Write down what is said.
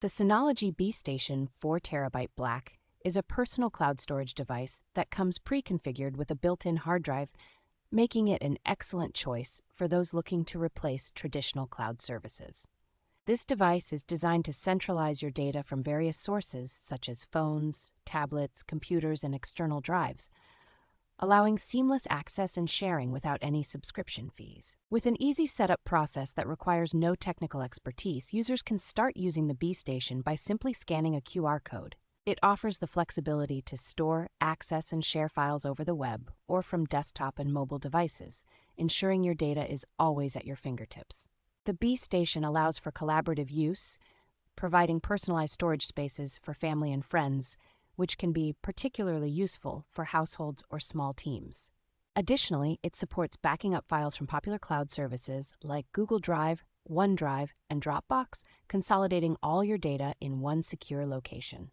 The Synology BeeStation 4TB Black is a personal cloud storage device that comes pre-configured with a built-in hard drive, making it an excellent choice for those looking to replace traditional cloud services. This device is designed to centralize your data from various sources such as phones, tablets, computers, and external drives, allowing seamless access and sharing without any subscription fees. With an easy setup process that requires no technical expertise, users can start using the BeeStation by simply scanning a QR code. It offers the flexibility to store, access, and share files over the web or from desktop and mobile devices, ensuring your data is always at your fingertips. The BeeStation allows for collaborative use, providing personalized storage spaces for family and friends, which can be particularly useful for households or small teams. Additionally, it supports backing up files from popular cloud services like Google Drive, OneDrive, and Dropbox, consolidating all your data in one secure location.